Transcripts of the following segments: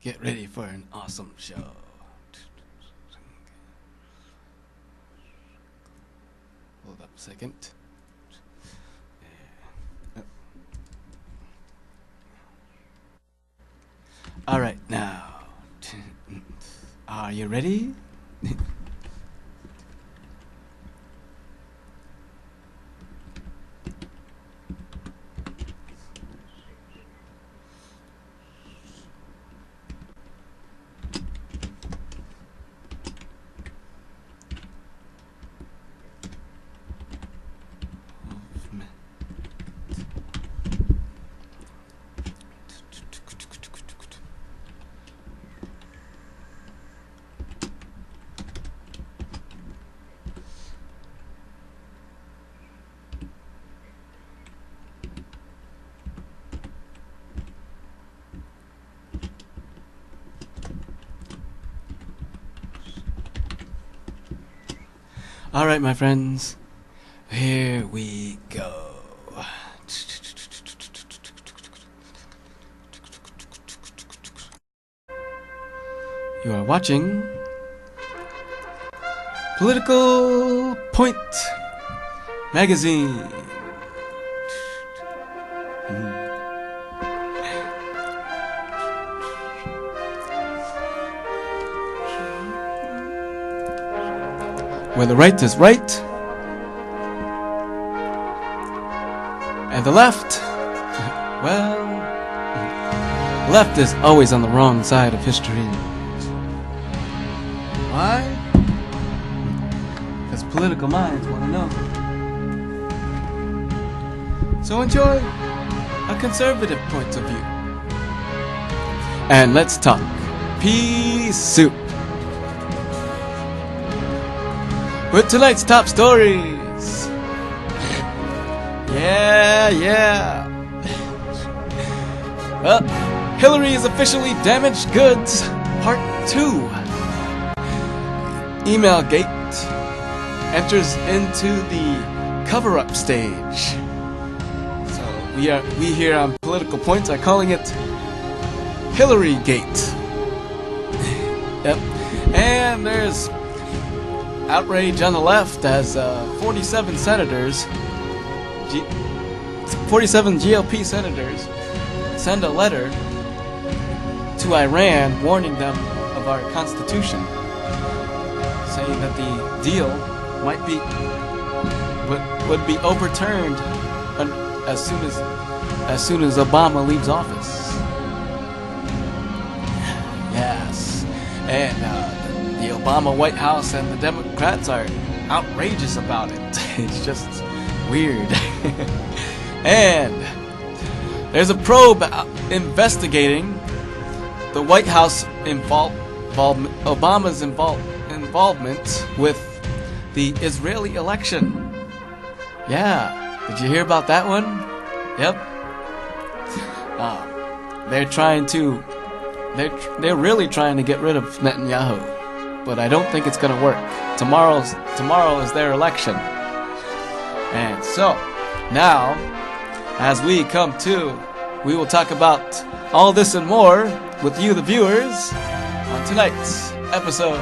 Get ready for an awesome show. Hold up a second. All right, now, are you ready? All right, my friends, here we go. You are watching Political Point Magazine. Where the right is right, and the left, well, left is always on the wrong side of history. Why? Because political minds want to know. So enjoy a conservative point of view. And let's talk pea soup. With tonight's top stories. Yeah. Well, Hillary is officially damaged goods, part 2. Emailgate enters into the cover-up stage. So we here on Political Points are calling it HillaryGate. Yep. And there's outrage on the left as 47 GOP senators send a letter to Iran warning them of our Constitution, saying that the deal might be would be overturned as soon as Obama leaves office. Yes, and the Obama White House and the Democrats are outrageous about it. It's just weird. And there's a probe investigating the White House Obama's involvement with the Israeli election. Yeah, did you hear about that one? Yep. They're really trying to get rid of Netanyahu. But I don't think it's going to work. Tomorrow is their election. And so, now, as we we will talk about all this and more with you, the viewers, on tonight's episode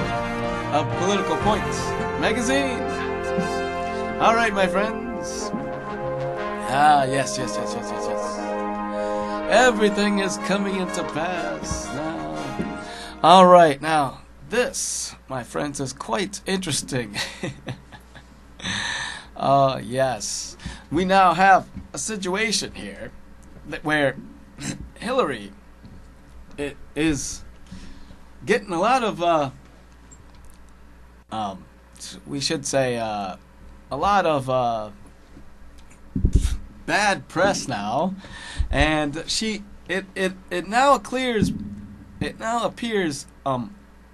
of Political Points Magazine. All right, my friends. Yes. Everything is coming into pass now. All right, now. This, my friends, is quite interesting. Yes. We now have a situation here where Hillary is getting a lot of, we should say, a lot of bad press now, and it now appears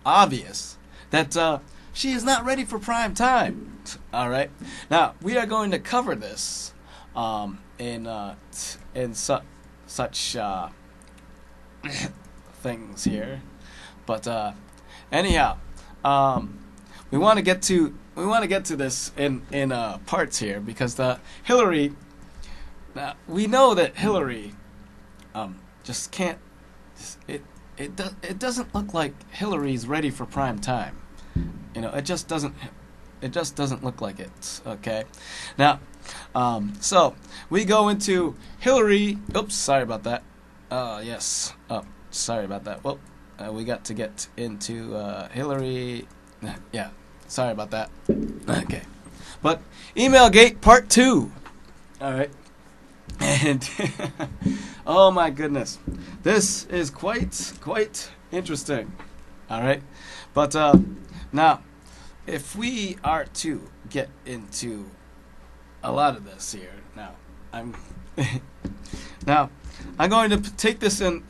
obvious that she is not ready for prime time. All right, now we are going to cover this in such things here, but anyhow, we want to get to this in parts here, because Hillary. Now we know that Hillary just can't. it doesn't look like Hillary's ready for prime time. It just doesn't look like it. Okay, now, so we go into Hillary. Oops, sorry about that. Yes. Oh, sorry about that. Well, we got to get into Hillary. Yeah, sorry about that. Okay, but Emailgate Part 2. All right, and oh my goodness, this is quite interesting. All right, but now, if we are to get into a lot of this here, I'm going to take this in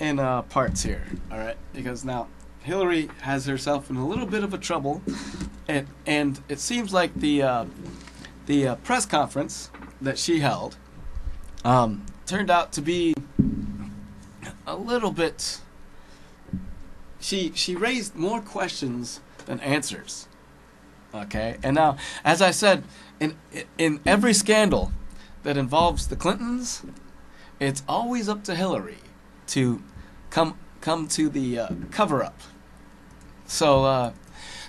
parts here, all right? Because now Hillary has herself in a little bit of a trouble, and it seems like the press conference that she held turned out to be a little bit. She raised more questions than answers. Okay, and now, as I said, in every scandal that involves the Clintons, it's always up to Hillary to come to the cover-up. So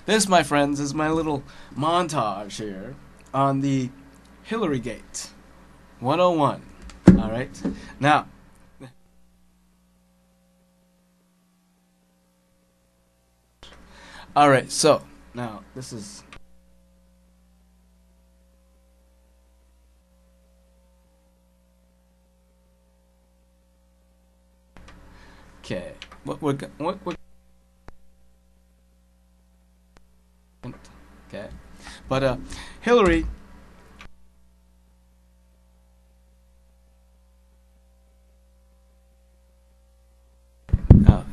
this, my friends, is my little montage here on the HillaryGate 101. All right, now. All right, so now this is. Okay, okay, but Hillary.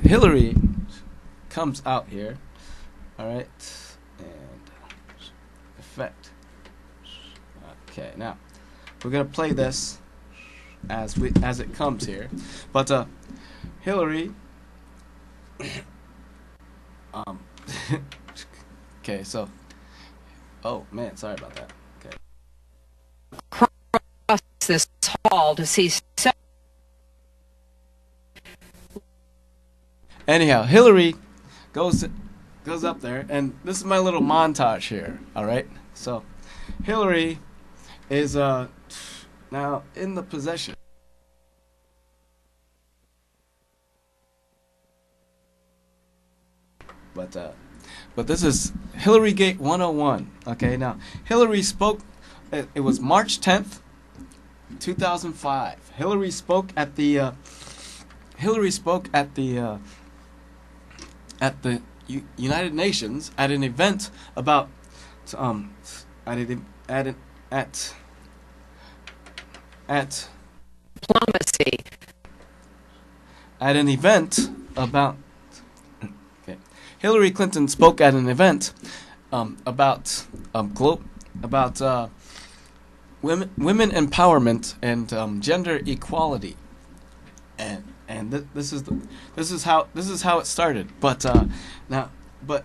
Hillary comes out here. All right, and effect. Okay, now we're gonna play this as it comes here, but Hillary. Okay, so. Oh man, sorry about that. Okay. Across this hall to see. Anyhow, Hillary goes up there, and this is my little montage here. All right, so Hillary is now in the possession. But this is HillaryGate 101. Okay, now Hillary spoke. It was March 10th, 2005. Hillary spoke at the United Nations at an event about at Diplomacy. At an event about. Hillary Clinton spoke at an event about women empowerment and gender equality, and this is how it started. But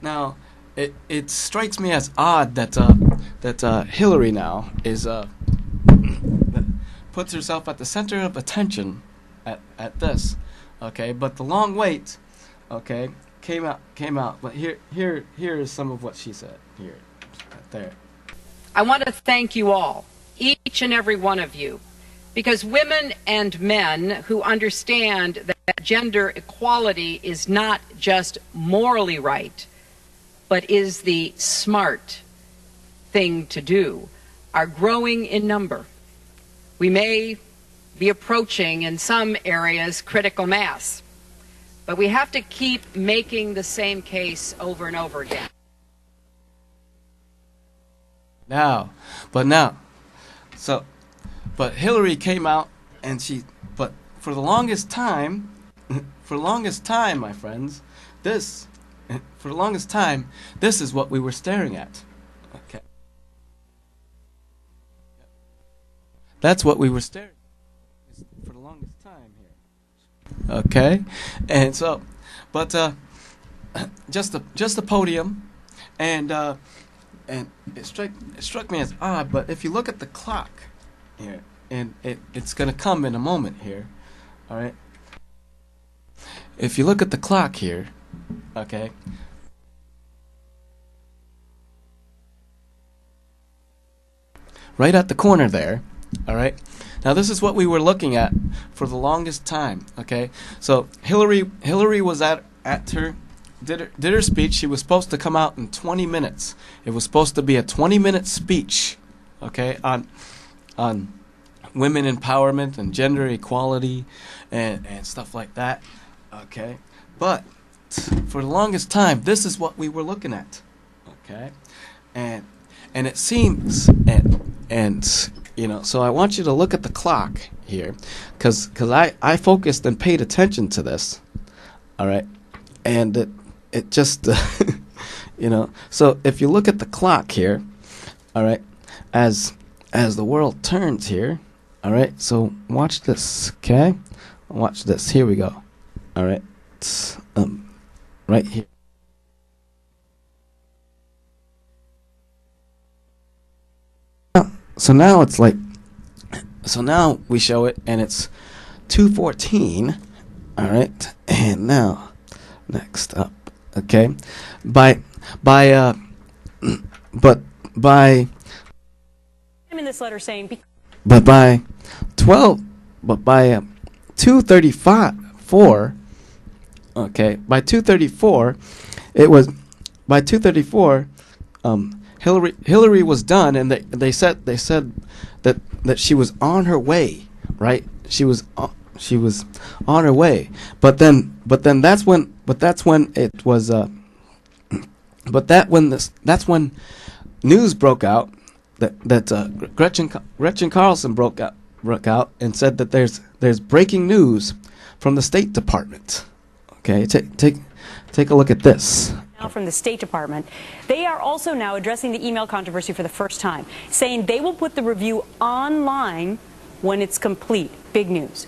now it strikes me as odd that Hillary now is puts herself at the center of attention at this. Okay, but the long wait. Okay. Came out, but here is some of what she said. Here, right there. I want to thank you all, each and every one of you, because women and men who understand that gender equality is not just morally right, but is the smart thing to do, are growing in number. We may be approaching, in some areas, critical mass. But we have to keep making the same case over and over again. But Hillary came out and but for the longest time, my friends, this is what we were staring at. Okay. That's what we were staring at for the longest time here. Okay, and so, but just the podium, and it struck me as odd. But if you look at the clock here, and it's gonna come in a moment here, all right. if you look at the clock here, okay, right at the corner there, all right. Now this is what we were looking at for the longest time, okay. So Hillary was at her did her speech. She was supposed to come out in 20 minutes. It was supposed to be a 20-minute speech, okay, on women empowerment and gender equality and stuff like that, okay. But for the longest time, this is what we were looking at, okay, and it seems and you know, so I want you to look at the clock here, because I focused and paid attention to this, all right, and it just you know, so if you look at the clock here, all right, as the world turns here, all right, so watch this, okay, watch this, here we go, all right, right here. So now it's like, so now we show it and it's 2:14, all right, and now next up, okay, but by I'm in this letter saying, but by 2:34, okay, by 2:34, it was by 2:34, Hillary was done, and they said that she was on her way, right? She was on her way, but then that's when it was that's when news broke out that Gretchen Carlson broke out and said that there's breaking news from the State Department. Okay, take a look at this. now from the State Department. They are also now addressing the email controversy for the first time, saying they will put the review online when it's complete. Big news.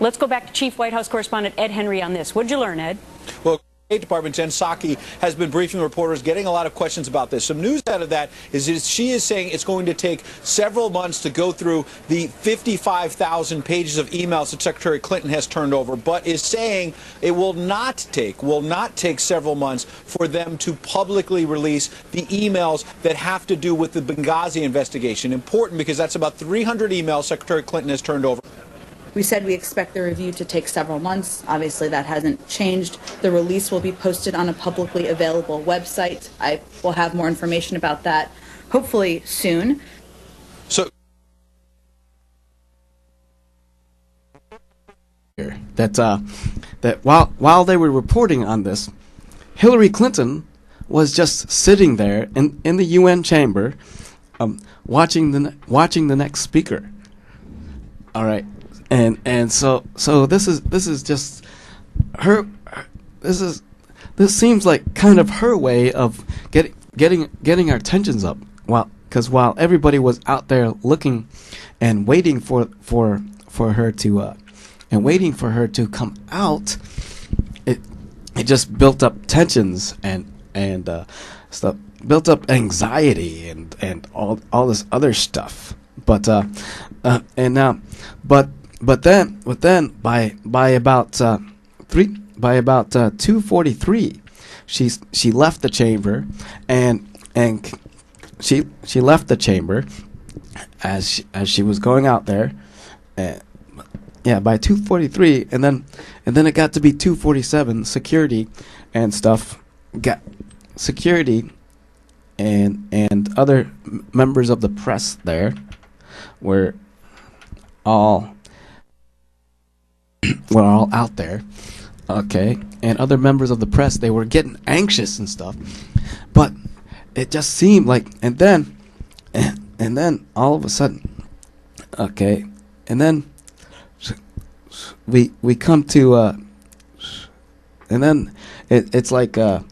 Let's go back to Chief White House Correspondent Ed Henry on this. What'd you learn, Ed? Well, State Department Jen Psaki has been briefing reporters, getting a lot of questions about this. Some news out of that is that she is saying it's going to take several months to go through the 55,000 pages of emails that Secretary Clinton has turned over, but is saying it will not take several months for them to publicly release the emails that have to do with the Benghazi investigation. Important because that's about 300 emails Secretary Clinton has turned over. We said we expect the review to take several months. Obviously, that hasn't changed. The release will be posted on a publicly available website. I will have more information about that hopefully soon. So that while they were reporting on this, Hillary Clinton was just sitting there in the UN chamber, watching the next speaker. All right. And so this is just her. This seems like kind of her way of getting our tensions up. While everybody was out there looking and waiting for her to come out, it just built up tensions and stuff, built up anxiety and all this other stuff. But then by about 2:43, she left the chamber and she left the chamber as she was going out there. By 2:43, and then it got to be 2:47. Security and stuff got security and other members of the press there were all out there, okay, and other members of the press, they were getting anxious and stuff, but it just seemed like, and then all of a sudden, okay, and then we come to and then it's like and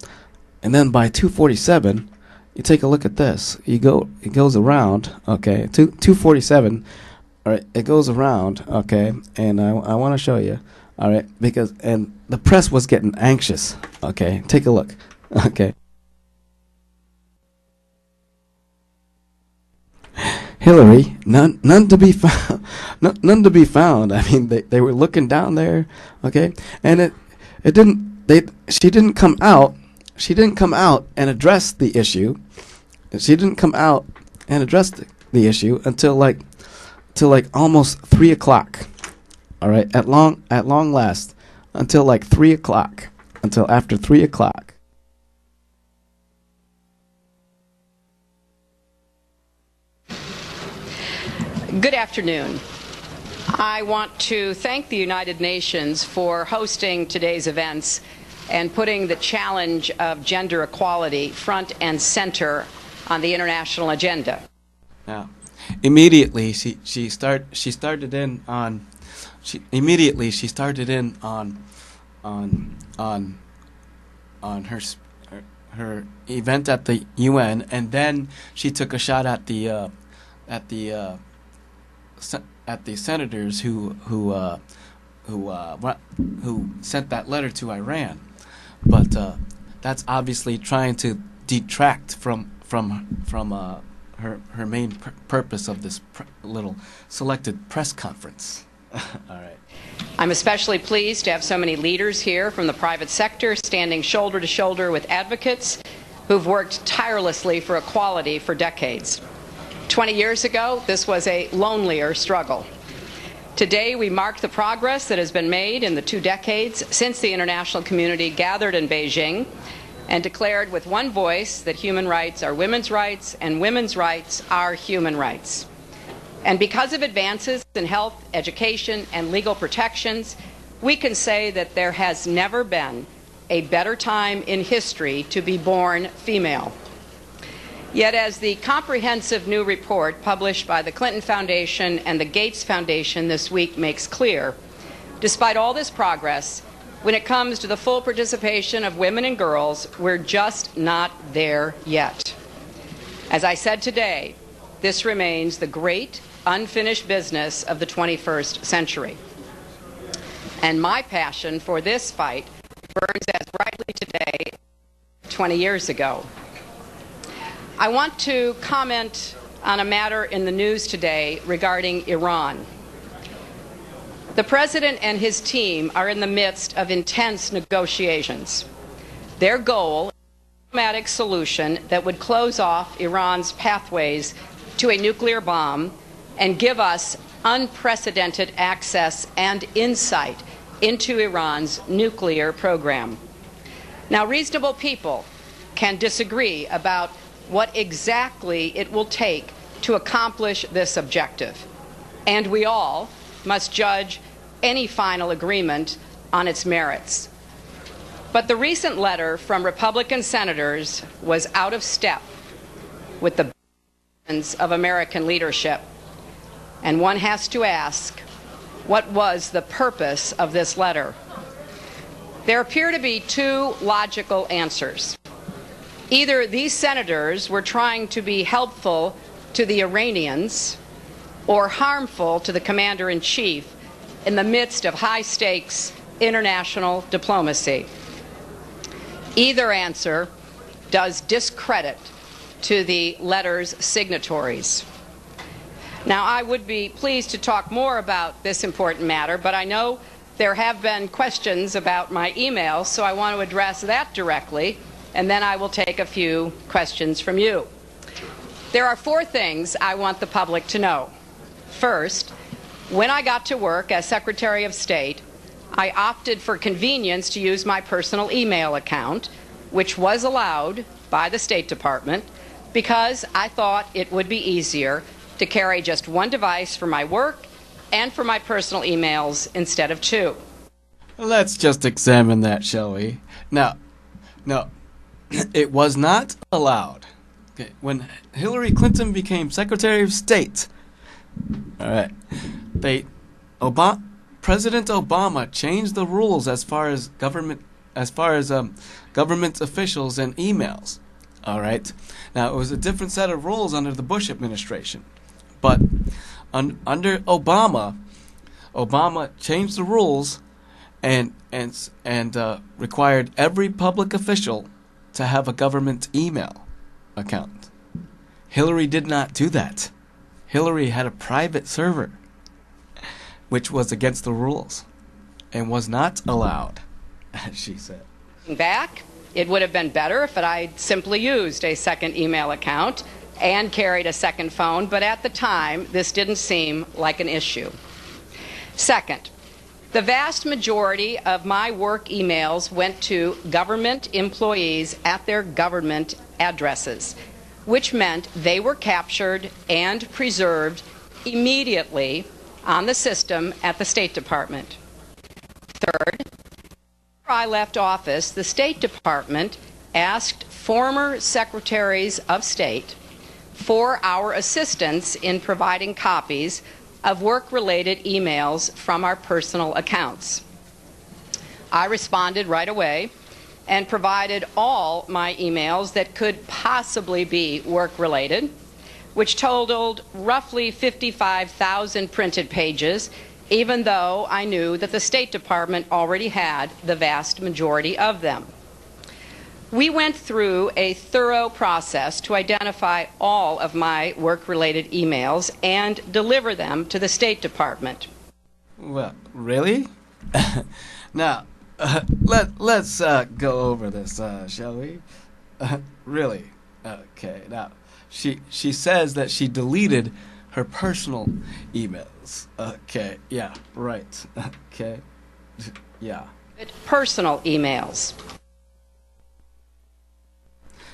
then by 2:47, you take a look at this. It goes around, okay, 2:47. All right, it goes around, okay, and I want to show you, all right, and the press was getting anxious, okay. Take a look, okay. Hillary, none to be found, none to be found. I mean, they were looking down there, okay, and it didn't. She didn't come out. She didn't come out and address the issue. She didn't come out and address the issue until almost 3 o'clock. All right, at long last, until like 3 o'clock, until after 3 o'clock. Good afternoon. I want to thank the United Nations for hosting today's events and putting the challenge of gender equality front and center on the international agenda. Now, immediately she started in on her event at the UN, and then she took a shot at the senators who sent that letter to Iran. But that's obviously trying to detract from her main purpose of this little selected press conference. All right. I'm especially pleased to have so many leaders here from the private sector standing shoulder to shoulder with advocates who've worked tirelessly for equality for decades. 20 years ago, this was a lonelier struggle. Today, we mark the progress that has been made in the 2 decades since the international community gathered in Beijing and declared with one voice that human rights are women's rights and women's rights are human rights. And because of advances in health, education, and legal protections, we can say that there has never been a better time in history to be born female. Yet, as the comprehensive new report published by the Clinton Foundation and the Gates Foundation this week makes clear, despite all this progress, when it comes to the full participation of women and girls, we're just not there yet. As I said today, this remains the great unfinished business of the 21st century. And my passion for this fight burns as brightly today as 20 years ago. I want to comment on a matter in the news today regarding Iran. The President and his team are in the midst of intense negotiations. Their goal is a diplomatic solution that would close off Iran's pathways to a nuclear bomb and give us unprecedented access and insight into Iran's nuclear program. Now, reasonable people can disagree about what exactly it will take to accomplish this objective, and we all must judge any final agreement on its merits. But the recent letter from Republican senators was out of step with the balance of American leadership. And one has to ask, what was the purpose of this letter? There appear to be 2 logical answers. Either these senators were trying to be helpful to the Iranians or harmful to the commander-in-chief in the midst of high-stakes international diplomacy. Either answer does discredit to the letter's signatories. Now, I would be pleased to talk more about this important matter, but I know there have been questions about my email, so I want to address that directly, and then I will take a few questions from you. There are 4 things I want the public to know. First, when I got to work as Secretary of State, I opted for convenience to use my personal email account, which was allowed by the State Department, because I thought it would be easier to carry just one device for my work and for my personal emails instead of 2. Let's just examine that, shall we? Now, no, it was not allowed. Okay, when Hillary Clinton became Secretary of State, all right, President Obama changed the rules as far as government officials and emails. All right, now it was a different set of rules under the Bush administration, but under Obama changed the rules and required every public official to have a government email account. Hillary did not do that. Hillary had a private server, which was against the rules and was not allowed. she said. Back, it would have been better if I'd simply used a second email account and carried a second phone, but at the time, this didn't seem like an issue. Second, the vast majority of my work emails went to government employees at their government addresses, which meant they were captured and preserved immediately on the system at the State Department. Third, before I left office, the State Department asked former secretaries of state for our assistance in providing copies of work-related emails from our personal accounts. I responded right away and provided all my emails that could possibly be work-related, which totaled roughly 55,000 printed pages, even though I knew that the State Department already had the vast majority of them. We went through a thorough process to identify all of my work-related emails and deliver them to the State Department. Well, really? Now, let's go over this, shall we? Really? Okay. Now, she says that she deleted her personal emails. Okay. Yeah. Right. Okay. Yeah. Personal emails.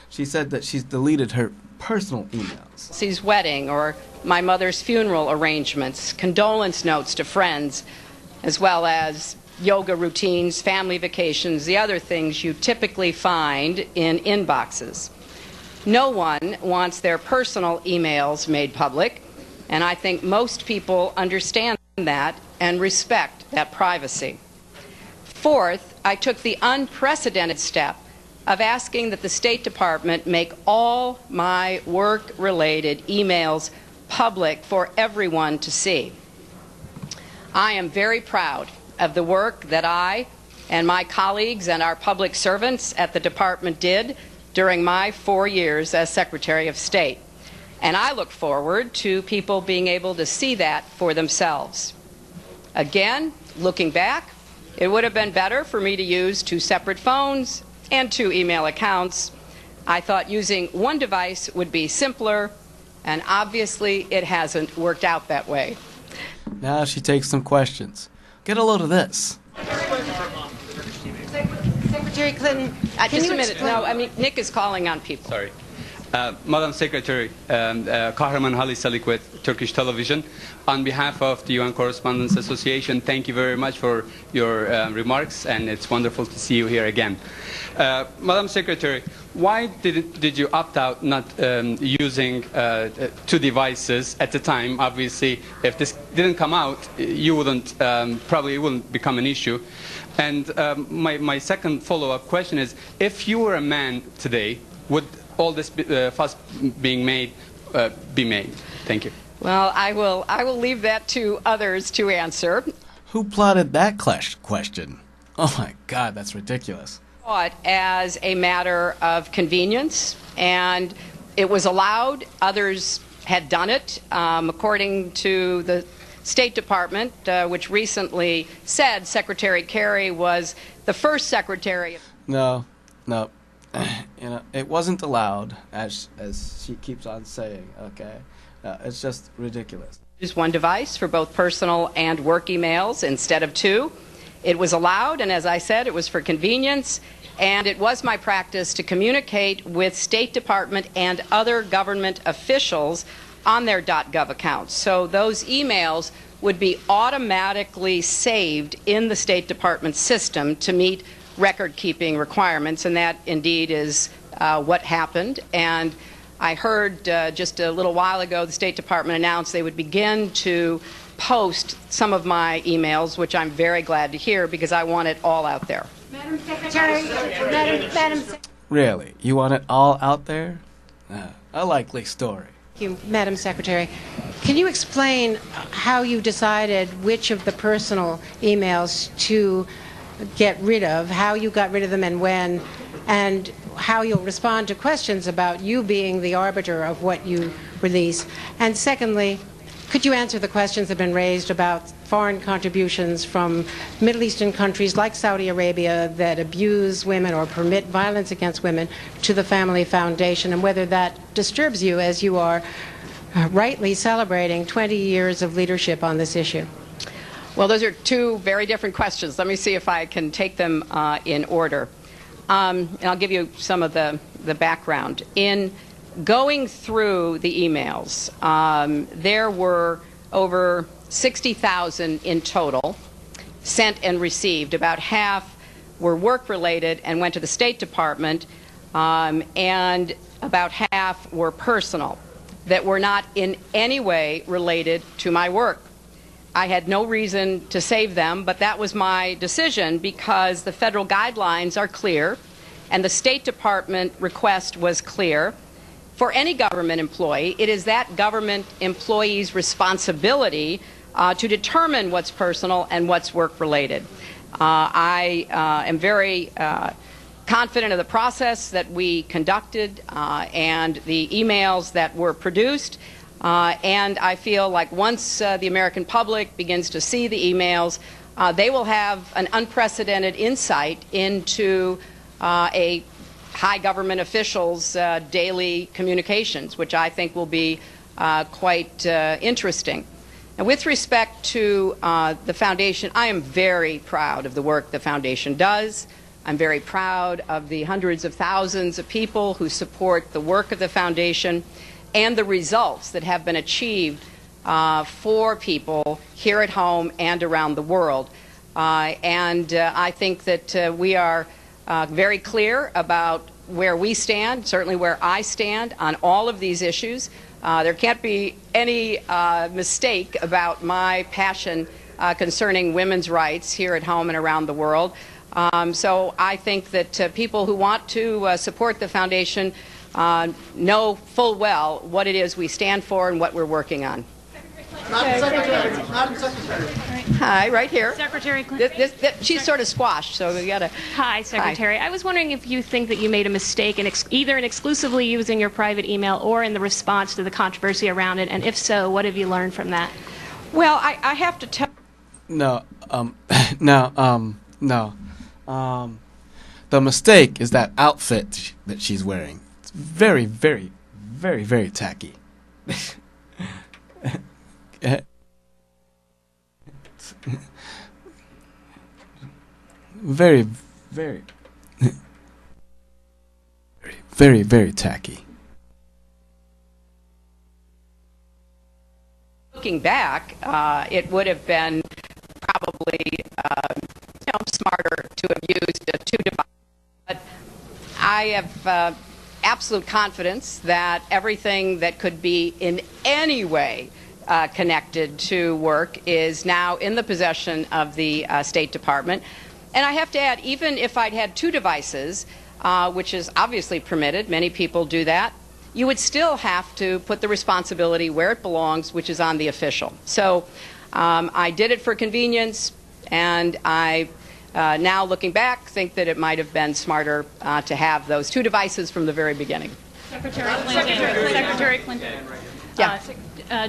She said that she's deleted her personal emails. His wedding or my mother's funeral arrangements, condolence notes to friends, as well as yoga routines, family vacations, the other things you typically find in inboxes. No one wants their personal emails made public, and I think most people understand that and respect that privacy. Fourth, I took the unprecedented step of asking that the State Department make all my work-related emails public for everyone to see. I am very proud of the work that I and my colleagues and our public servants at the Department did during my 4 years as Secretary of State. And I look forward to people being able to see that for themselves. Again, looking back, it would have been better for me to use 2 separate phones and 2 email accounts. I thought using one device would be simpler, and obviously it hasn't worked out that way. Now she takes some questions. Get a load of this. Secretary Clinton, Just a minute. No, I mean, Nick is calling on people. Sorry. Madam Secretary, Kahraman Halis Saliquet, Turkish Television. On behalf of the UN Correspondents Association, thank you very much for your remarks, and it's wonderful to see you here again. Madam Secretary, why did you opt out not using 2 devices at the time? Obviously, if this didn't come out, you wouldn't probably wouldn't become an issue. And my second follow-up question is, if you were a man today, would all this fuss being made be made? Thank you. Well, I will leave that to others to answer. Who plotted that question? Oh my God, that's ridiculous. As a matter of convenience, and it was allowed. Others had done it, according to the State Department, which recently said Secretary Kerry was the first secretary. No. It wasn't allowed, as she keeps on saying. Okay, it's just ridiculous. Use one device for both personal and work emails instead of 2. It was allowed, and as I said, it was for convenience. And it was my practice to communicate with State Department and other government officials on their .gov accounts. So those emails would be automatically saved in the State Department system to meet record-keeping requirements, and that indeed is what happened. And I heard just a little while ago the State Department announced they would begin to post some of my emails, which I'm very glad to hear because I want it all out there. Madam Secretary, Madam Really? You want it all out there? A likely story. Thank you, Madam Secretary. Can you explain how you decided which of the personal emails to get rid of, how you got rid of them and when, and how you'll respond to questions about you being the arbiter of what you release? And secondly, Could you answer the questions that have been raised about foreign contributions from Middle Eastern countries like Saudi Arabia that abuse women or permit violence against women to the Family Foundation, and whether that disturbs you as you are rightly celebrating 20 years of leadership on this issue? Well, those are two very different questions. Let me see if I can take them in order. And I'll give you some of the background. In going through the emails, there were over 60,000 in total sent and received. About half were work-related and went to the State Department, and about half were personal, that were not in any way related to my work. I had no reason to save them, but that was my decision because the federal guidelines are clear and the State Department request was clear. For any government employee, it is that government employee's responsibility to determine what's personal and what's work-related. I am very confident of the process that we conducted and the emails that were produced. And I feel like once the American public begins to see the emails, they will have an unprecedented insight into a high government official's daily communications, which I think will be quite interesting. Now, with respect to the Foundation, I am very proud of the work the Foundation does. I'm very proud of the hundreds of thousands of people who support the work of the Foundation and the results that have been achieved for people here at home and around the world. I think that we are very clear about where we stand, certainly where I stand on all of these issues. There can't be any mistake about my passion concerning women's rights here at home and around the world. So I think that people who want to support the Foundation know full well what it is we stand for and what we're working on. Madam Secretary. Hi, right here. Secretary Clinton. She's sort of squashed, so we got to... Hi, Secretary. Hi. I was wondering if you think that you made a mistake in either in exclusively using your private email or in the response to the controversy around it, and if so, what have you learned from that? Well, I have to tell... No. The mistake is that outfit that she's wearing. It's very, very, very, very tacky. Very, very, very, very tacky. Looking back, it would have been probably smarter to have used two devices. But I have absolute confidence that everything that could be in any way connected to work is now in the possession of the State Department. And I have to add, even if I'd had two devices, which is obviously permitted, many people do that, you would still have to put the responsibility where it belongs, which is on the official. So I did it for convenience, and I, now looking back, think that it might have been smarter to have those two devices from the very beginning. Secretary Clinton. Yeah.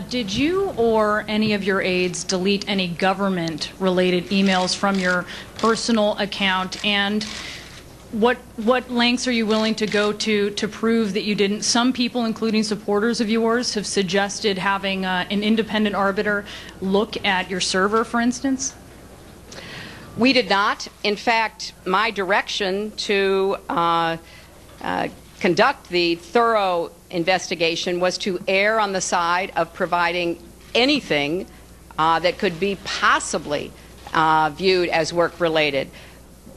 Did you or any of your aides delete any government-related emails from your personal account? And what lengths are you willing to go to prove that you didn't? Some people, including supporters of yours, have suggested having an independent arbiter look at your server, for instance. We did not. In fact, my direction to conduct the thorough investigation was to err on the side of providing anything that could be possibly viewed as work-related.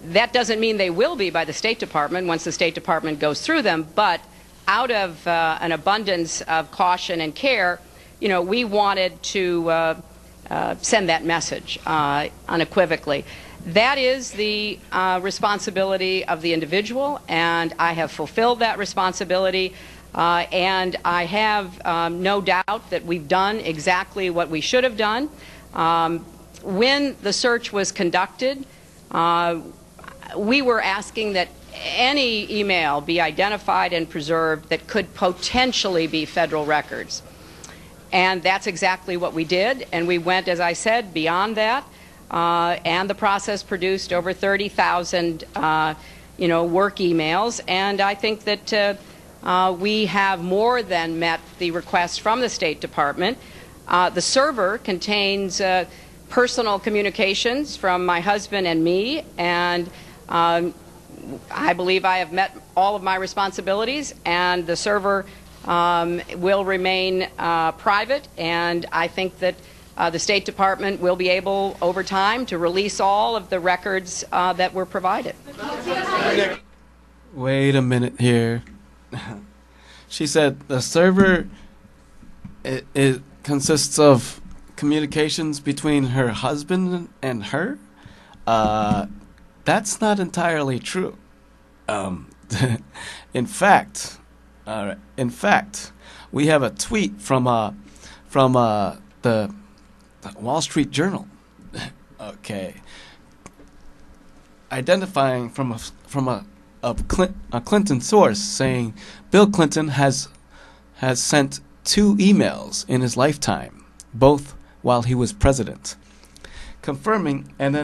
That doesn't mean they will be by the State Department once the State Department goes through them, but out of an abundance of caution and care, we wanted to send that message unequivocally. That is the responsibility of the individual, and I have fulfilled that responsibility. And I have no doubt that we've done exactly what we should have done. When the search was conducted, we were asking that any email be identified and preserved that could potentially be federal records. And that's exactly what we did. And we went, as I said, beyond that. And the process produced over 30,000, work emails. And I think that we have more than met the request from the State Department. The server contains personal communications from my husband and me, and I believe I have met all of my responsibilities, and the server will remain private, and I think that the State Department will be able, over time, to release all of the records that were provided. Wait a minute here. She said the server it consists of communications between her husband and her. That's not entirely true. In fact, we have a tweet from the Wall Street Journal. Okay, identifying from a Clinton source saying Bill Clinton has sent 2 emails in his lifetime, both while he was president, confirming, and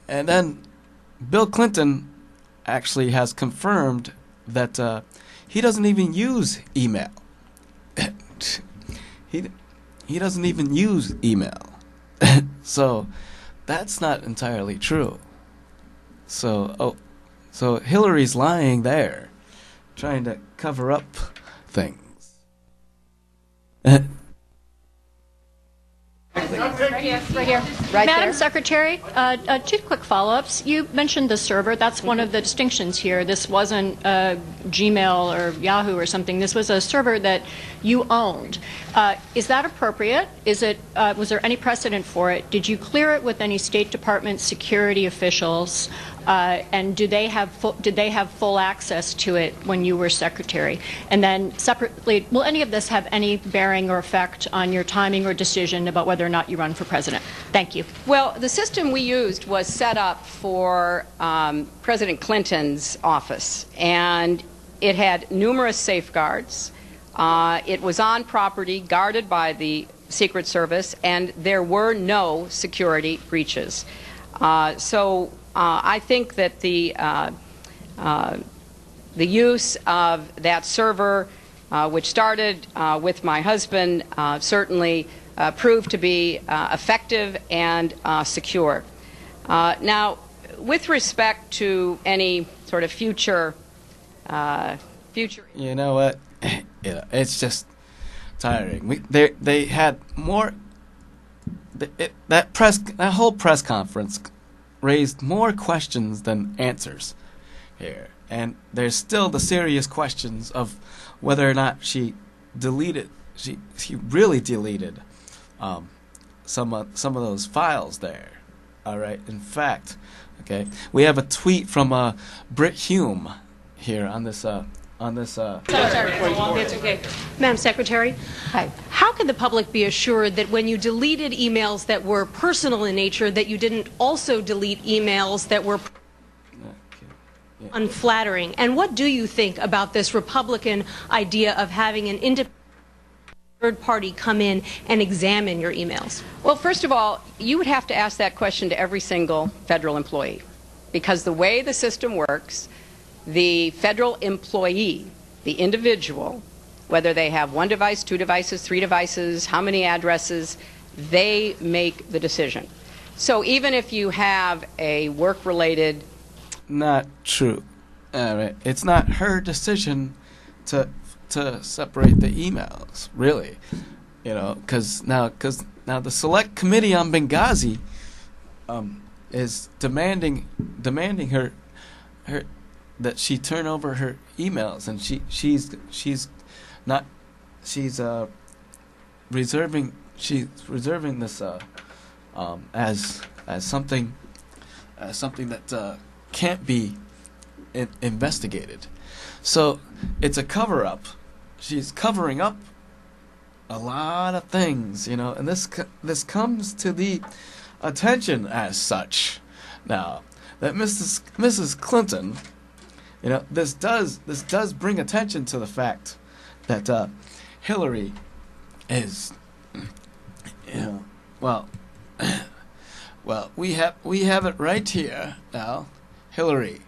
then Bill Clinton actually has confirmed that he doesn't even use email. he doesn't even use email. So that's not entirely true. So Hillary's lying there, trying to cover up things. Right here. Right Madam there. Secretary, 2 quick follow-ups. You mentioned the server. That's one of the distinctions here. This wasn't Gmail or Yahoo or something. This was a server that you owned. Is that appropriate? Was there any precedent for it? Did you clear it with any State Department security officials? And did they have full access to it when you were Secretary? And then separately, will any of this have any bearing or effect on your timing or decision about whether or not you run for president? Thank you. Well, the system we used was set up for President Clinton's office, and it had numerous safeguards. It was on property guarded by the Secret Service, and there were no security breaches. So I think that the use of that server, which started with my husband, certainly proved to be effective and secure. Now, with respect to any sort of future. You know what? It's just tiring. They had more. That whole press conference raised more questions than answers here, and there's still the serious questions of whether or not she really deleted some of those files there. All right. In fact, okay, we have a tweet from Britt Hume here on this. It's okay. Madam Secretary, Hi. how can the public be assured that when you deleted emails that were personal in nature, that you didn't also delete emails that were unflattering? And what do you think about this Republican idea of having an independent third party come in and examine your emails? Well, first of all, you would have to ask that question to every single federal employee, because the way the system works, the federal employee, the individual, whether they have 1 device, 2 devices, 3 devices, how many addresses, they make the decision. So even if you have a work-related... Not true. All right. It's not her decision to separate the emails, really. You know, because now the Select Committee on Benghazi is demanding her that she turn over her emails, and she's reserving this as something that can't be investigated. So it's a cover-up. She's covering up a lot of things, you know, and this comes to the attention as such now that Mrs. Clinton. You know, this does bring attention to the fact that Hillary is Yeah. Well, we have it right here now, Hillary.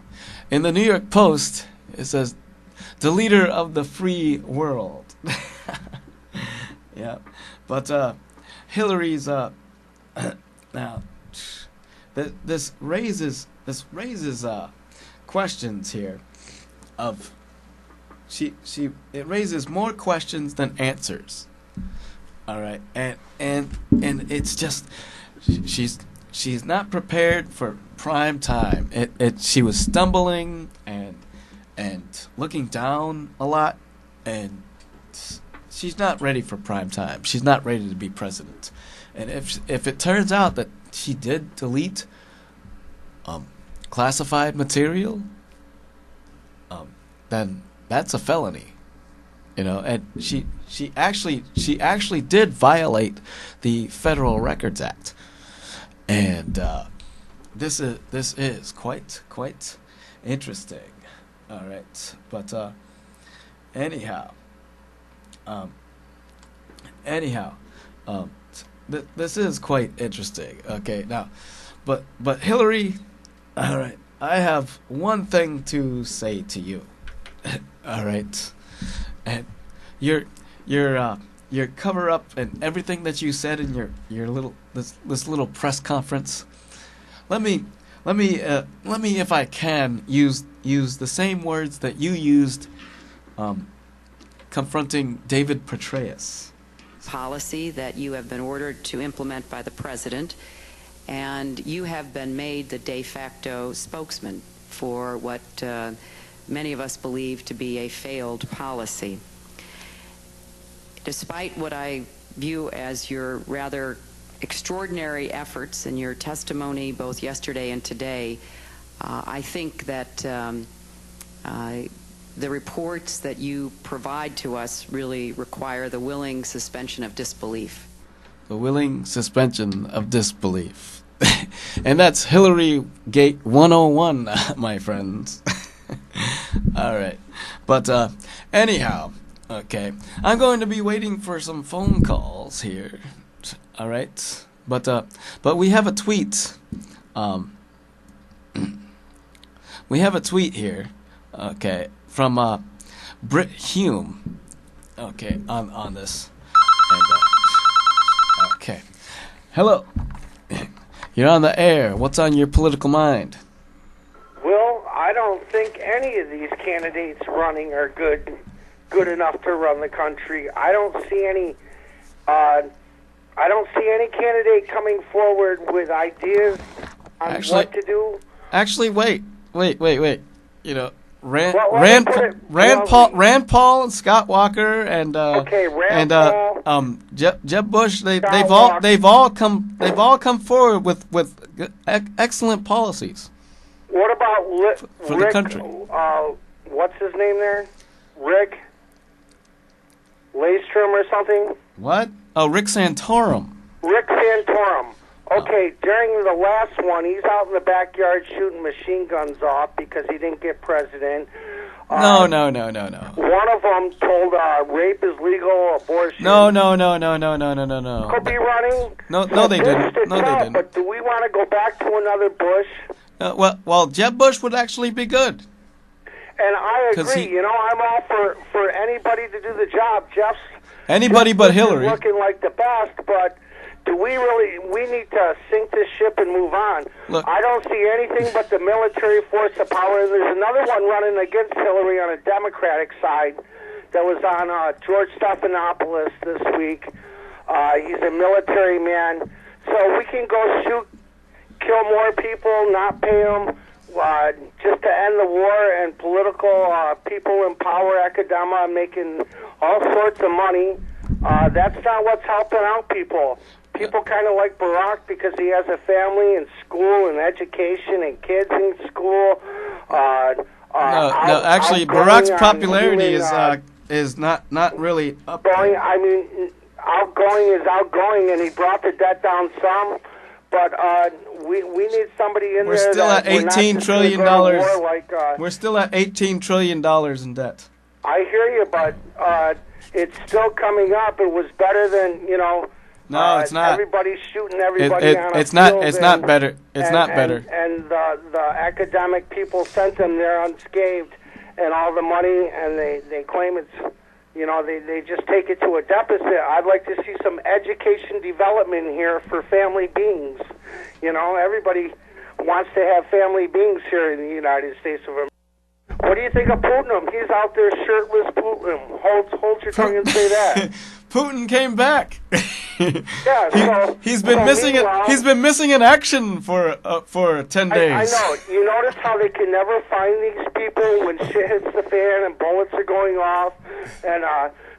In the New York Post, it says, "The leader of the free world." Yeah, but Hillary's now this raises questions here of it raises more questions than answers. All right, and it's just she's not prepared for prime time. She was stumbling and looking down a lot, and she's not ready for prime time. She's not ready to be president. And if it turns out that she did delete classified material, then that's a felony. You know, and she actually did violate the Federal Records Act, and this is quite interesting. All right, but anyhow, this is quite interesting. Okay, now, but Hillary, all right, I have one thing to say to you. All right. And your cover up and everything that you said in your little this little press conference. Let me if I can use the same words that you used confronting David Petraeus. Policy that you have been ordered to implement by the president, and you have been made the de facto spokesman for what many of us believe to be a failed policy. Despite what I view as your rather extraordinary efforts in your testimony both yesterday and today, I think that the reports that you provide to us really require the willing suspension of disbelief. The willing suspension of disbelief. And that's HillaryGate 101, my friends. All right. But anyhow, okay. I'm going to be waiting for some phone calls here. All right. But we have a tweet. We have a tweet here. Okay. From Britt Hume. Okay, on this. And okay. Hello. You're on the air. What's on your political mind? Well, I don't think any of these candidates running are good enough to run the country. I don't see any candidate coming forward with ideas on what to do. Actually, wait. You know, Rand Paul and Scott Walker and Jeb Bush, they've all come forward with excellent policies. What about for Rick, the country? What's his name there? Rick Lastrom or something? What? Oh, Rick Santorum. Rick Santorum. Okay, during the last one, he's out in the backyard shooting machine guns off because he didn't get president. No. One of them told rape is legal, abortion. No. Could be running. No, they didn't. No, they didn't. But do we want to go back to another Bush? Well, Jeb Bush would actually be good. And I agree. I'm all for anybody to do the job. Anybody but Hillary. Looking like the best, but do we need to sink this ship and move on? Look, I don't see anything but the military force of power. And there's another one running against Hillary on a Democratic side that was on George Stephanopoulos this week. He's a military man. So we can go kill more people, not pay them, just to end the war, and political people in power, academia, making all sorts of money. That's not what's helping out people. People kind of like Barack because he has a family and school and education and kids in school. Actually, Barack's popularity is not really up there. I mean, outgoing is outgoing, and he brought the debt down some. But we need somebody in there. We're still at $18 trillion. We're still at $18 trillion in debt. I hear you, but it's still coming up. It was better than, you know. No, it's not. Everybody's shooting everybody on a it's not. field It's not better. It's not better. And the academic people sent them there unscathed, and all the money, and they claim it's, you know, they just take it to a deficit. I'd like to see some education development here for family beings. You know, everybody wants to have family beings here in the United States of America. What do you think of Putin? He's out there shirtless. Putin, hold your tongue and say that. Putin came back. Yeah, he's been missing it. He's been missing in action for 10 days. I know. You notice how they can never find these people when shit hits the fan and bullets are going off, and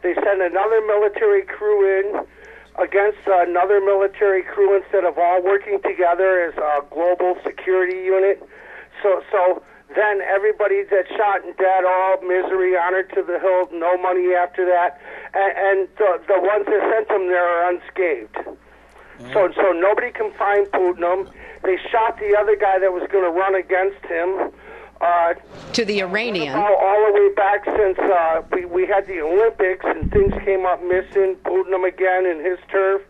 they send another military crew in against another military crew instead of all working together as a global security unit. So then everybody that's shot and dead, all misery, honored to the hilt, no money after that, and the ones that sent them there are unscathed. So nobody can find Putin. They shot the other guy that was going to run against him. To the Iranian. All the way back since we had the Olympics and things came up missing, Putin again in his turf,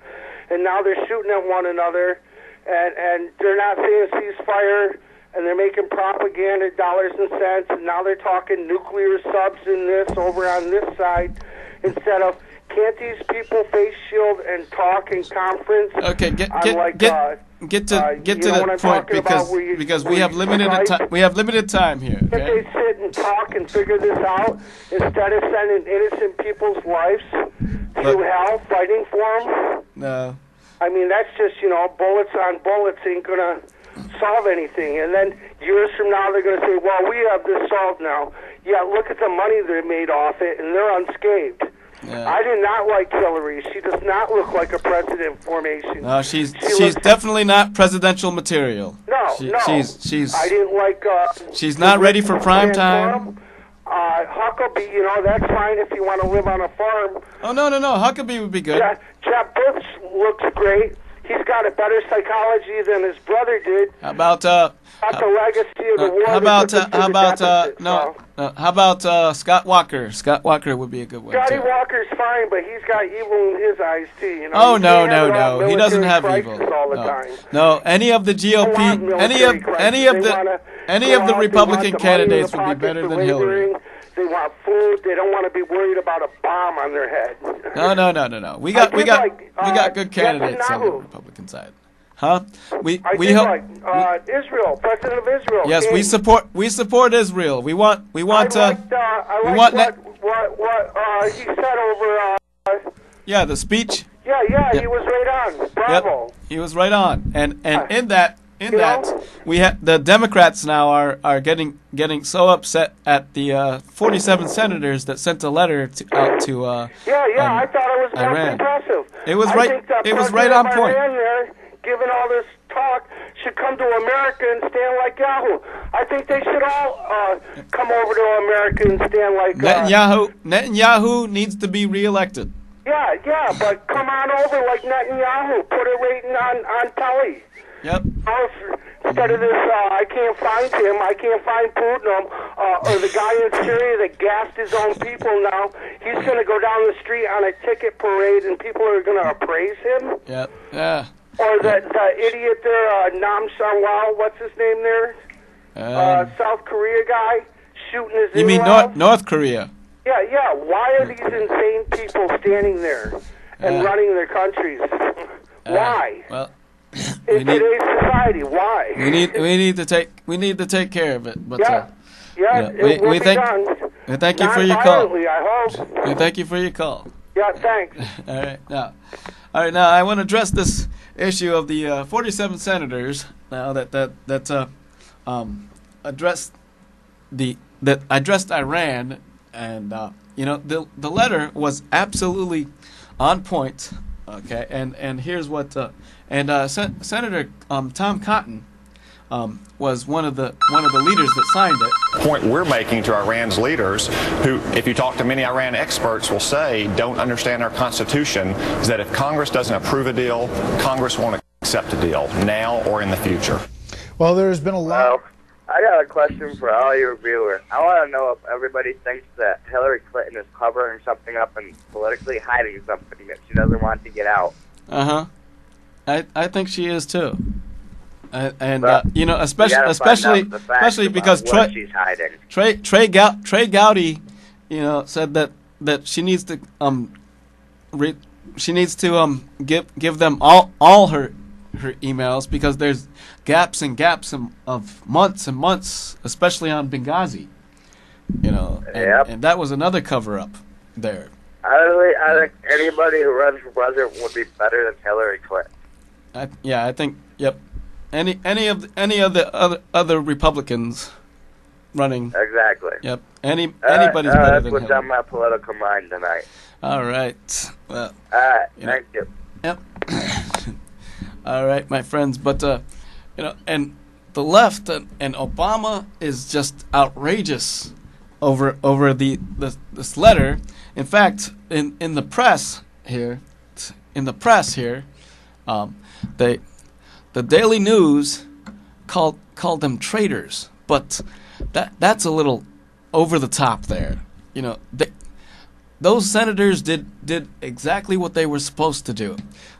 and now they're shooting at one another, and they're not saying ceasefire. And they're making propaganda, dollars and cents, and now they're talking nuclear subs in this over on this side instead of, can't these people face shield and talk in conference? Okay, get to the point because we have limited time here. Okay? Can't they sit and talk and figure this out instead of sending innocent people's lives to hell fighting for them? No. I mean, that's just, you know, bullets on bullets ain't gonna solve anything. And then years from now they're going to say, well, we have this solved now. Yeah, look at the money they made off it, and they're unscathed. Yeah. I do not like Hillary. She does not look like a president formation. No, she's definitely not presidential material. No, she's I didn't like. She's not ready for prime time. Huckabee, you know, that's fine if you want to live on a farm. Oh no, Huckabee would be good. Jeb Bush looks great. He's got a better psychology than his brother did. How about the legacy of the war? How about Scott Walker? Scott Walker would be a good one. Scotty too. Walker's fine, but he's got evil in his eyes too. You know. Oh no! He doesn't have evil. No, any of the GOP, any of the Republican candidates would be better than Hillary. They want food. They don't want to be worried about a bomb on their head. No. We got good candidates on the Republican side. Huh? We hope Israel, President of Israel. Yes, we support Israel. We want what he said over. Yeah, the speech. Yeah, he was right on. Bravo. Yep, he was right on, and in that. We the Democrats now are getting so upset at the 47 senators that sent a letter out to I thought it was Iran. impressive. It was right on point. Iran there, given all this talk, should come to America and stand like Yahoo. I think they should all come over to America and stand like Netanyahu needs to be reelected. Yeah, but come on over like Netanyahu. Put a rating on telly. Yep. Instead of this, I can't find him, I can't find Putin, or the guy in Syria that gassed his own people now, he's going to go down the street on a ticket parade and people are going to appraise him? Yep. Yeah. Or the idiot there, Nam Sangwal, what's his name there? South Korea guy, shooting his You mean North Korea? Yeah. Why are these insane people standing there and running their countries? Why? Well... In today's society, why? We need to take care of it. But we thank you for your call. I hope. We thank you for your call. Yeah, thanks. All right. Now I want to address this issue of the 47 senators now that addressed Iran, and the letter was absolutely on point. Okay, and here's what Senator Tom Cotton was one of the leaders that signed it. The point we're making to Iran's leaders, who, if you talk to many Iran experts, will say don't understand our Constitution, is that if Congress doesn't approve a deal, Congress won't accept a deal now or in the future. Well, there's been a lot. I got a question for all your viewers. I want to know if everybody thinks that Hillary Clinton is covering something up and politically hiding something that she doesn't want to get out. I think she is too. And especially because she's hiding. Trey Gowdy, said that she needs to give them all her emails because there's gaps and gaps of months and months, especially on Benghazi. And that was another cover up there. I think anybody who runs for president would be better than Hillary Clinton. I think yep. Any of the other Republicans running. Exactly. Yep. Anybody's better that's than what's Hillary. on my political mind tonight. All right. Well. All right. Thank you. Yep. All right, my friends. But and the left and Obama is just outrageous over this letter. In fact, in the press here, the Daily News called them traitors, but that's a little over the top there. Those senators did exactly what they were supposed to do.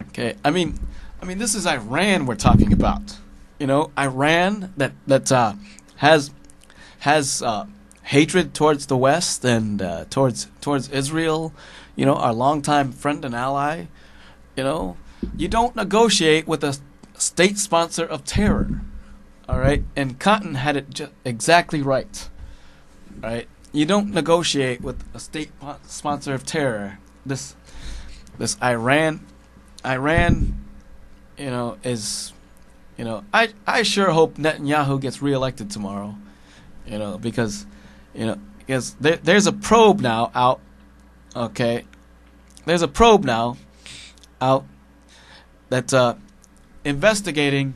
Okay, I mean this is Iran we're talking about. Iran that has hatred towards the West and towards Israel. Our longtime friend and ally. You don't negotiate with a state sponsor of terror. All right, and Cotton had it exactly right. All right, you don't negotiate with a state sponsor of terror. This Iran, is, I sure hope Netanyahu gets reelected tomorrow. Because there's a probe now out. Okay, there's a probe now out that investigating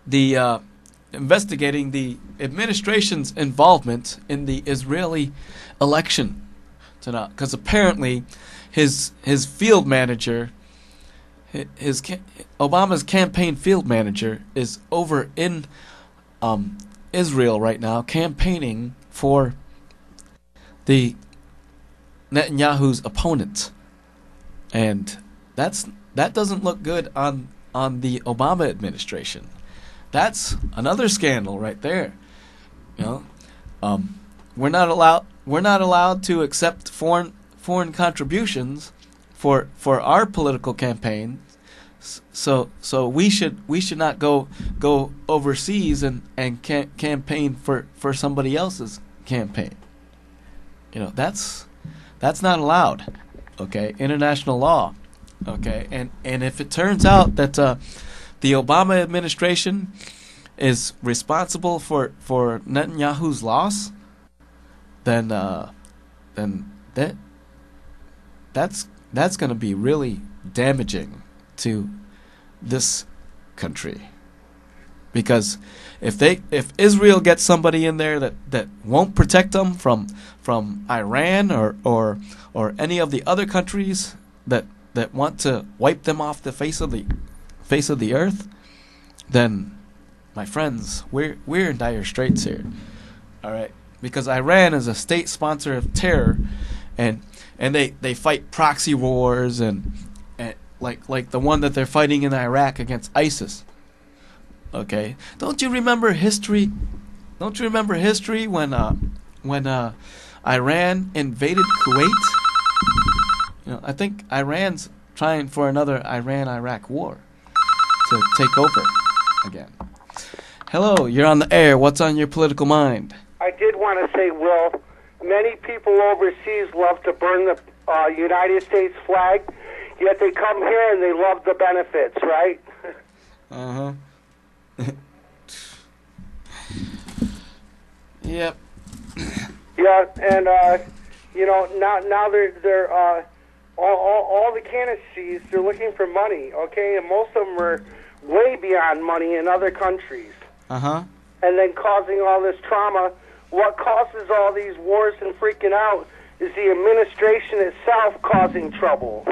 the administration's involvement in the Israeli election tonight, because apparently his field manager, Obama's campaign field manager, is over in Israel right now campaigning for the Netanyahu's opponent, and that doesn't look good on the Obama administration. That's another scandal right there. We're not allowed to accept foreign contributions for our political campaign. So we should not go overseas and campaign for somebody else's campaign. That's not allowed. Okay, international law. Okay, and if it turns out that the Obama administration is responsible for Netanyahu's loss, then that's going to be really damaging to this country, because if Israel gets somebody in there that won't protect them from Iran or any of the other countries that want to wipe them off the face of the earth, then my friends, we're in dire straits here. All right, because Iran is a state sponsor of terror, and they fight proxy wars and like the one that they're fighting in Iraq against ISIS. Okay, don't you remember history? Don't you remember history when Iran invaded Kuwait? I think Iran's trying for another Iran-Iraq war to take over again. Hello, you're on the air. What's on your political mind? I did want to say, Will, many people overseas love to burn the United States flag, yet they come here and they love the benefits, right? Uh-huh. Yep. Yeah, and now they're all the candidacies, they're looking for money, okay, and most of them are way beyond money in other countries. Uh-huh. And then causing all this trauma. What causes all these wars and freaking out is the administration itself causing trouble.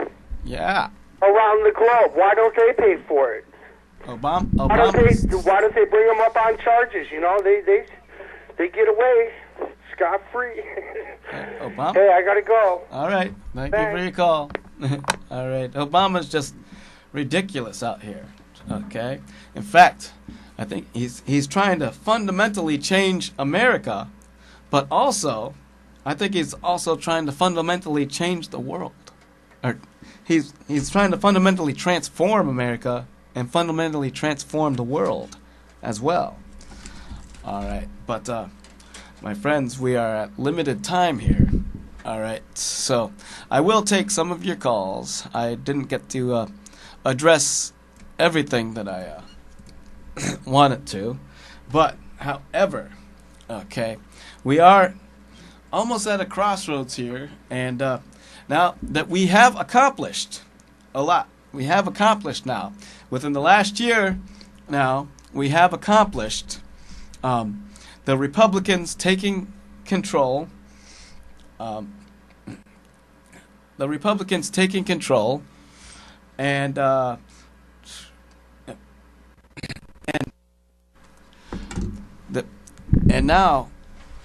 Yeah. Around the globe. Why don't they pay for it? Obama. Why don't they bring them up on charges? You know, they get away scot-free. Obama. Hey, I gotta go. All right. Thank you for your call. All right. Obama's just ridiculous out here. Okay. In fact, I think he's trying to fundamentally change America, but also, I think he's also trying to fundamentally change the world. Or he's trying to fundamentally transform America and fundamentally transform the world as well. All right. But my friends, we are at limited time here. All right. So I will take some of your calls. I didn't get to address everything that I wanted to, but however, okay, we are almost at a crossroads here, and now that we have accomplished a lot, we have accomplished now within the last year. Now we have accomplished the Republicans taking control. The Republicans taking control, and now,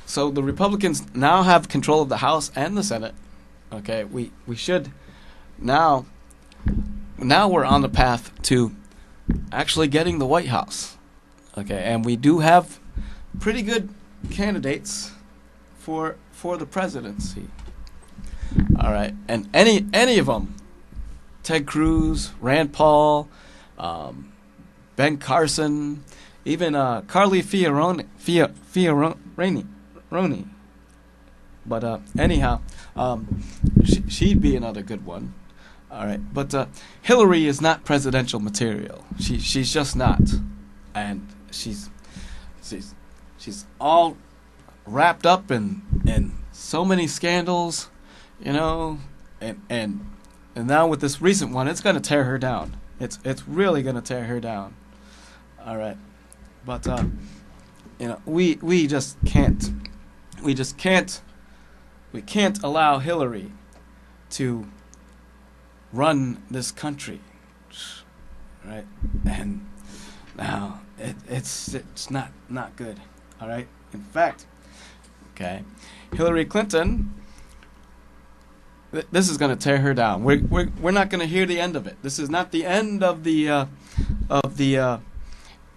so the Republicans now have control of the House and the Senate. Okay, we should now we're on the path to actually getting the White House. Okay, and we do have pretty good candidates for the presidency. All right, and any of them, Ted Cruz, Rand Paul, Ben Carson, even Carly Fioroni. But anyhow, she'd be another good one. All right, but Hillary is not presidential material. She's just not, and she's all wrapped up in so many scandals, you know, and now with this recent one, it's gonna tear her down. It's really gonna tear her down. All right, but you know, we can't allow Hillary to run this country, right? And now it's not good. All right. In fact, okay, Hillary Clinton. This is going to tear her down. We're not going to hear the end of it. This is not the end of the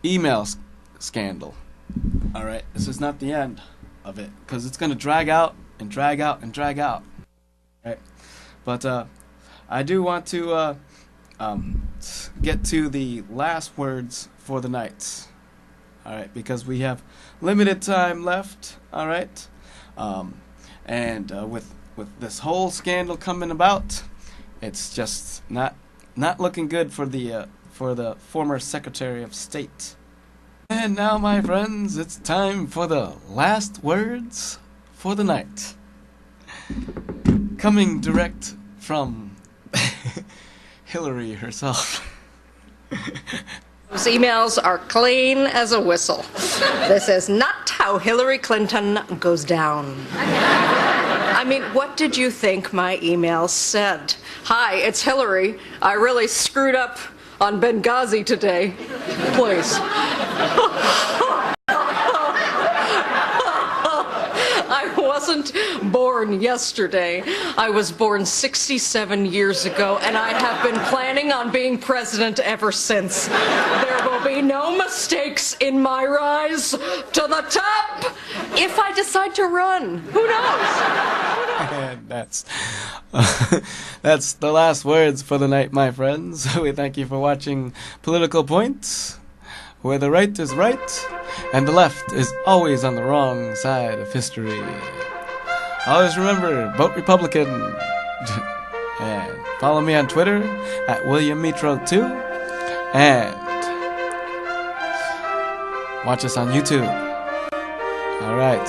email scandal. All right, this is not the end of it because it's going to drag out and drag out and drag out. Right, but I do want to get to the last words for the night. All right, because we have limited time left. All right, and with this whole scandal coming about, it's just not looking good for the former Secretary of State. And now, my friends, it's time for the last words for the night. Coming direct from Hillary herself. Those emails are clean as a whistle. This is not how Hillary Clinton goes down. I mean, what did you think my email said? Hi, it's Hillary. I really screwed up on Benghazi today. Please. I wasn't born yesterday. I was born 67 years ago, and I have been planning on being president ever since. There will be no mistakes in my rise to the top if I decide to run. Who knows? And that's the last words for the night, my friends. We thank you for watching Political Points, where the right is right and the left is always on the wrong side of history. Always remember, vote Republican. And follow me on Twitter at WilliamMetro2, and watch us on YouTube. All right.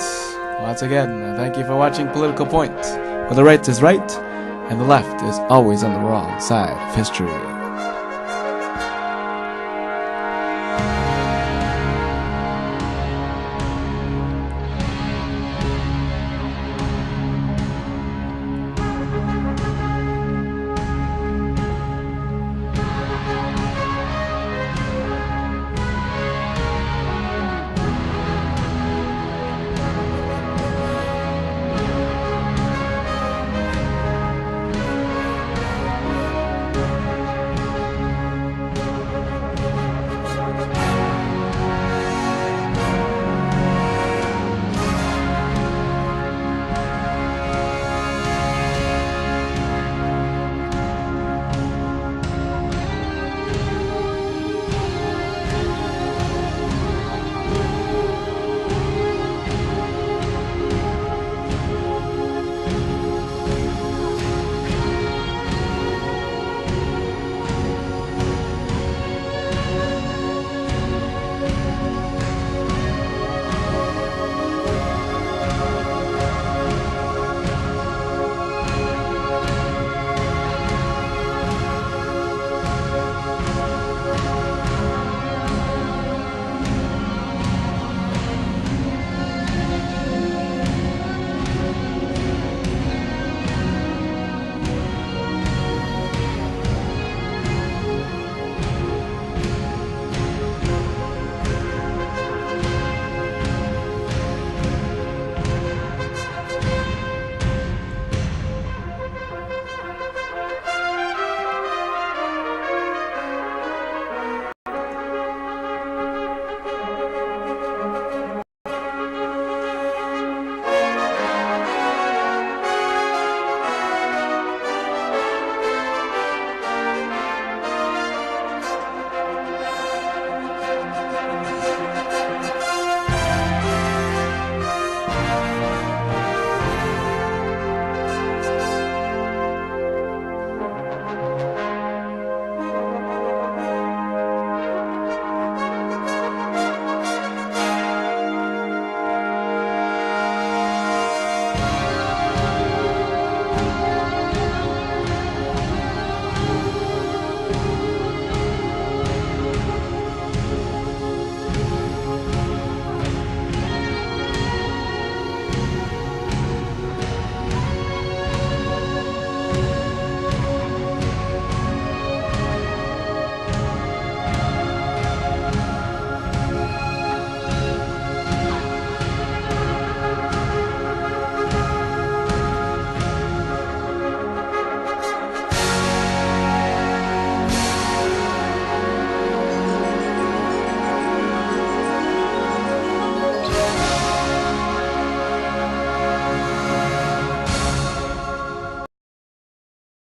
Once again, thank you for watching Political Points, where the right is right and the left is always on the wrong side of history.